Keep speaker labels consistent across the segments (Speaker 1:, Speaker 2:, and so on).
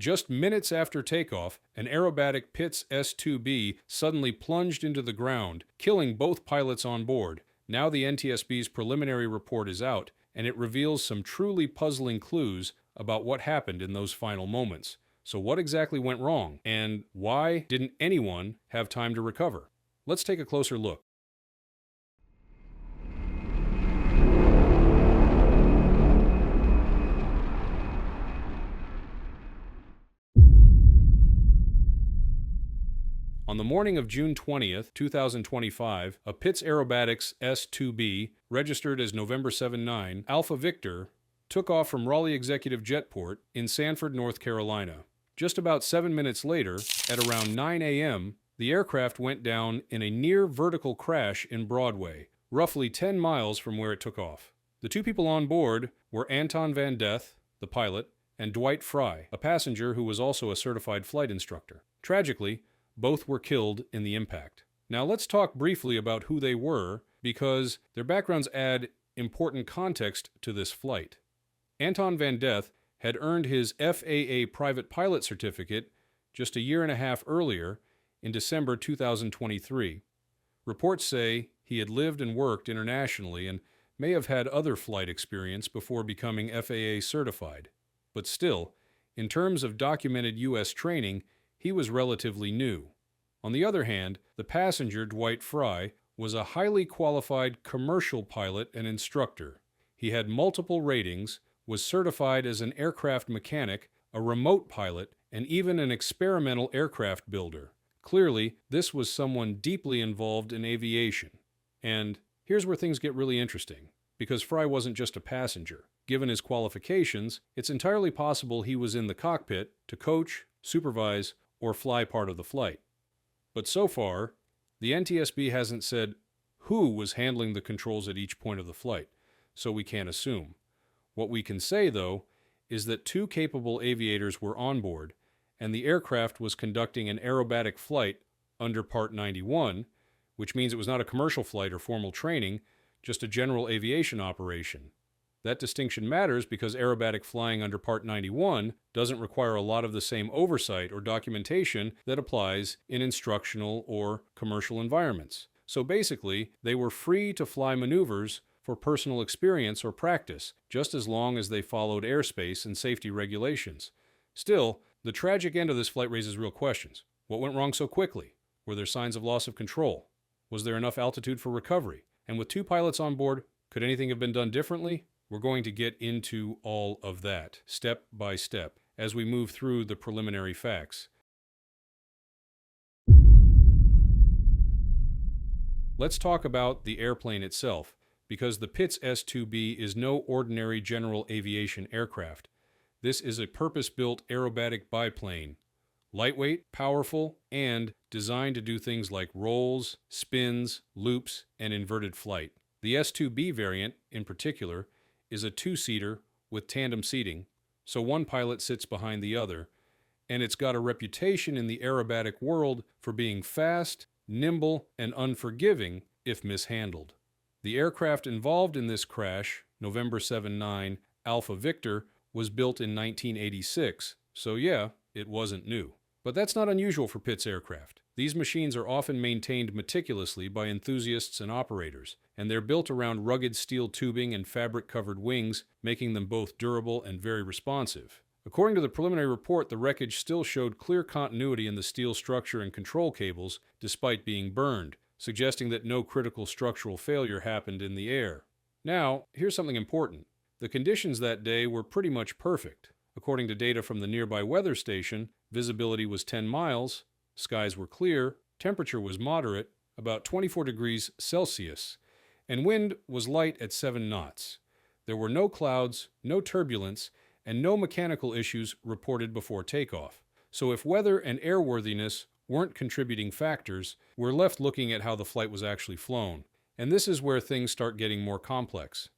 Speaker 1: Just minutes after takeoff, an aerobatic Pitts S-2B suddenly plunged into the ground, killing both pilots on board. Now the NTSB's preliminary report is out, and it reveals some truly puzzling clues about what happened in those final moments. So what exactly went wrong, and why didn't anyone have time to recover? Let's take a closer look. On the morning of June 20th, 2025, a Pitts Aerobatics S-2B, registered as November 79 Alpha Victor, took off from Raleigh Executive Jetport in Sanford, North Carolina. Just about 7 minutes later, at around 9 a.m., the aircraft went down in a near-vertical crash in Broadway, roughly 10 miles from where it took off. The two people on board were Anton van Deth, the pilot, and Dwight Frye, a passenger who was also a certified flight instructor. Tragically, both were killed in the impact. Now let's talk briefly about who they were, because their backgrounds add important context to this flight. Anton van Deth had earned his FAA private pilot certificate just a year and a half earlier, in December 2023. Reports say he had lived and worked internationally and may have had other flight experience before becoming FAA certified. But still, in terms of documented U.S. training, he was relatively new. On the other hand, the passenger, Dwight Frye, was a highly qualified commercial pilot and instructor. He had multiple ratings, was certified as an aircraft mechanic, a remote pilot, and even an experimental aircraft builder. Clearly, this was someone deeply involved in aviation. And here's where things get really interesting, because Frye wasn't just a passenger. Given his qualifications, it's entirely possible he was in the cockpit to coach, supervise, or fly part of the flight. But so far, the NTSB hasn't said who was handling the controls at each point of the flight, so we can't assume. What we can say, though, is that two capable aviators were on board, and the aircraft was conducting an aerobatic flight under Part 91, which means it was not a commercial flight or formal training, just a general aviation operation. That distinction matters because aerobatic flying under Part 91 doesn't require a lot of the same oversight or documentation that applies in instructional or commercial environments. So basically, they were free to fly maneuvers for personal experience or practice, just as long as they followed airspace and safety regulations. Still, the tragic end of this flight raises real questions. What went wrong so quickly? Were there signs of loss of control? Was there enough altitude for recovery? And with two pilots on board, could anything have been done differently? We're going to get into all of that, step by step, as we move through the preliminary facts. Let's talk about the airplane itself, because the Pitts S-2B is no ordinary general aviation aircraft. This is a purpose-built aerobatic biplane, lightweight, powerful, and designed to do things like rolls, spins, loops, and inverted flight. The S-2B variant, in particular, is a two-seater with tandem seating, so one pilot sits behind the other, and it's got a reputation in the aerobatic world for being fast, nimble, and unforgiving if mishandled. The aircraft involved in this crash, November 79 Alpha Victor, was built in 1986, so yeah, it wasn't new. But that's not unusual for Pitts aircraft. These machines are often maintained meticulously by enthusiasts and operators, and they're built around rugged steel tubing and fabric-covered wings, making them both durable and very responsive. According to the preliminary report, the wreckage still showed clear continuity in the steel structure and control cables, despite being burned, suggesting that no critical structural failure happened in the air. Now, here's something important. The conditions that day were pretty much perfect. According to data from the nearby weather station, visibility was 10 miles, skies were clear, temperature was moderate, about 24 degrees Celsius, and wind was light at 7 knots. There were no clouds, no turbulence, and no mechanical issues reported before takeoff. So if weather and airworthiness weren't contributing factors, we're left looking at how the flight was actually flown. And this is where things start getting more complex.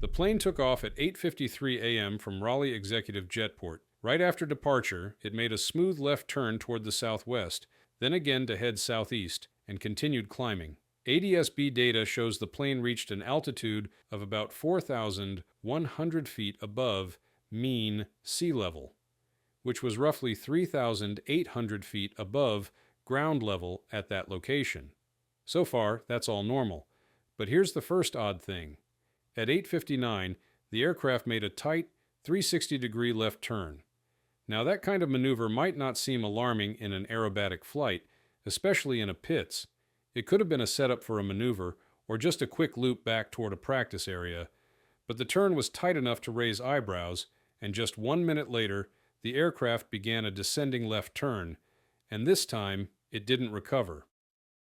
Speaker 1: The plane took off at 8:53 a.m. from Raleigh Executive Jetport. Right after departure, it made a smooth left turn toward the southwest, then again to head southeast, and continued climbing. ADS-B data shows the plane reached an altitude of about 4,100 feet above mean sea level, which was roughly 3,800 feet above ground level at that location. So far, that's all normal. But here's the first odd thing. At 8:59, the aircraft made a tight 360-degree left turn. Now, that kind of maneuver might not seem alarming in an aerobatic flight, especially in a Pitts. It could have been a setup for a maneuver or just a quick loop back toward a practice area, but the turn was tight enough to raise eyebrows, and just 1 minute later, the aircraft began a descending left turn, and this time, it didn't recover.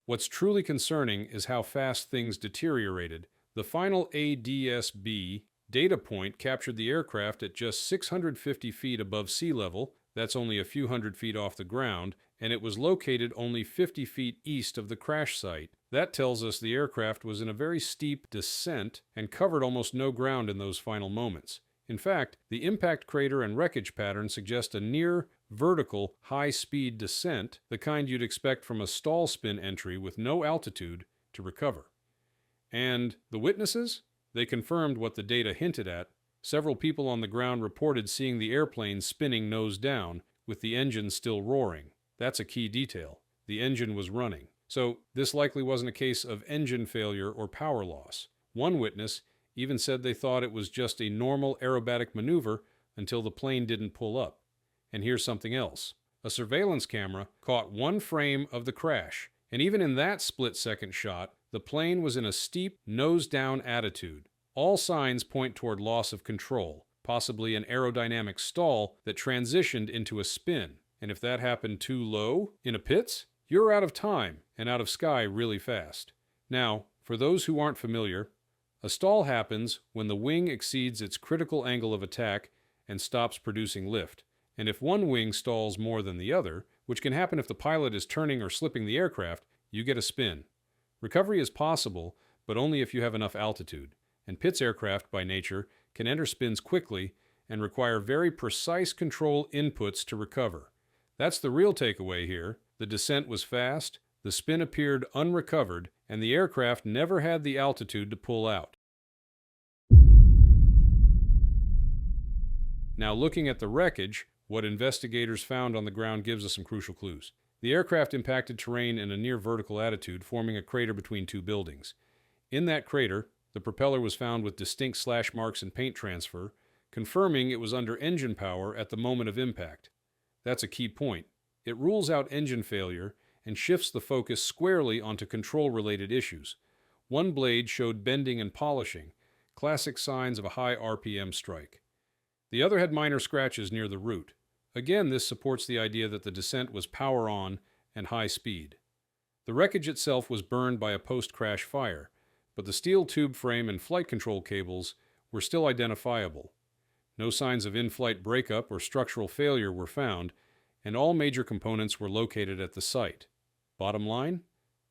Speaker 1: What's truly concerning is how fast things deteriorated. The final ADS-B data point captured the aircraft at just 650 feet above sea level, that's only a few hundred feet off the ground, and it was located only 50 feet east of the crash site. That tells us the aircraft was in a very steep descent and covered almost no ground in those final moments. In fact, the impact crater and wreckage pattern suggest a near vertical, high-speed descent, the kind you'd expect from a stall spin entry with no altitude to recover. And the witnesses? They confirmed what the data hinted at. Several people on the ground reported seeing the airplane spinning nose down, with the engine still roaring. That's a key detail. The engine was running. So this likely wasn't a case of engine failure or power loss. One witness even said they thought it was just a normal aerobatic maneuver until the plane didn't pull up. And here's something else. A surveillance camera caught one frame of the crash, and even in that split-second shot, the plane was in a steep, nose-down attitude. All signs point toward loss of control, possibly an aerodynamic stall that transitioned into a spin. And if that happened too low in a Pitts, you're out of time and out of sky really fast. Now, for those who aren't familiar, a stall happens when the wing exceeds its critical angle of attack and stops producing lift. And if one wing stalls more than the other, which can happen if the pilot is turning or slipping the aircraft, you get a spin. Recovery is possible, but only if you have enough altitude. And Pitts aircraft, by nature, can enter spins quickly and require very precise control inputs to recover. That's the real takeaway here. The descent was fast, the spin appeared unrecovered, and the aircraft never had the altitude to pull out. Now, looking at the wreckage, what investigators found on the ground gives us some crucial clues. The aircraft impacted terrain in a near vertical attitude, forming a crater between two buildings. In that crater, the propeller was found with distinct slash marks and paint transfer, confirming it was under engine power at the moment of impact. That's a key point. It rules out engine failure and shifts the focus squarely onto control-related issues. One blade showed bending and polishing, classic signs of a high RPM strike. The other had minor scratches near the root. Again, this supports the idea that the descent was power on and high speed. The wreckage itself was burned by a post-crash fire, but the steel tube frame and flight control cables were still identifiable. No signs of in-flight breakup or structural failure were found, and all major components were located at the site. Bottom line?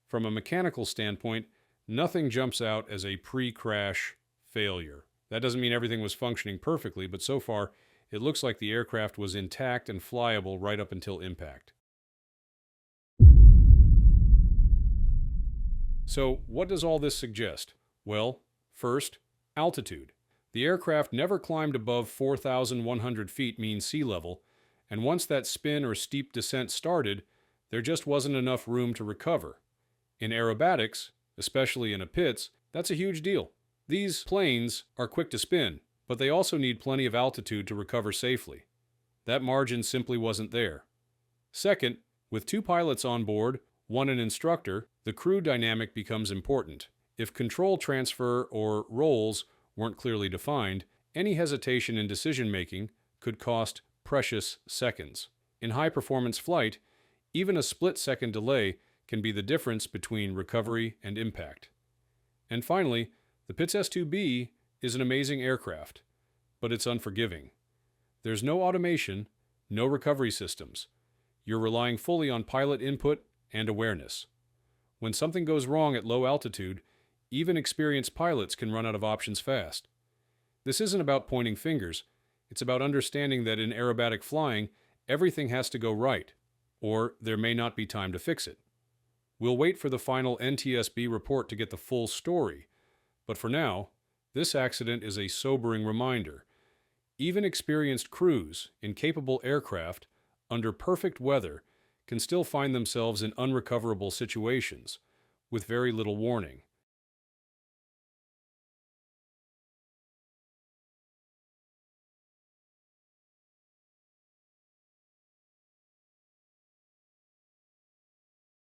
Speaker 1: From a mechanical standpoint, nothing jumps out as a pre-crash failure. That doesn't mean everything was functioning perfectly, but so far, it looks like the aircraft was intact and flyable right up until impact. So, what does all this suggest? Well, first, altitude. The aircraft never climbed above 4,100 feet mean sea level, and once that spin or steep descent started, there just wasn't enough room to recover. In aerobatics, especially in a Pitts, that's a huge deal. These planes are quick to spin, but they also need plenty of altitude to recover safely. That margin simply wasn't there. Second, with two pilots on board, one an instructor, the crew dynamic becomes important. If control transfer or roles weren't clearly defined, any hesitation in decision-making could cost precious seconds. In high-performance flight, even a split-second delay can be the difference between recovery and impact. And finally, the Pitts S-2B is an amazing aircraft, but it's unforgiving. There's no automation, no recovery systems. You're relying fully on pilot input and awareness. When something goes wrong at low altitude, even experienced pilots can run out of options fast. This isn't about pointing fingers. It's about understanding that in aerobatic flying, everything has to go right, or there may not be time to fix it. We'll wait for the final NTSB report to get the full story, but for now, this accident is a sobering reminder. Even experienced crews in capable aircraft, under perfect weather, can still find themselves in unrecoverable situations, with very little warning.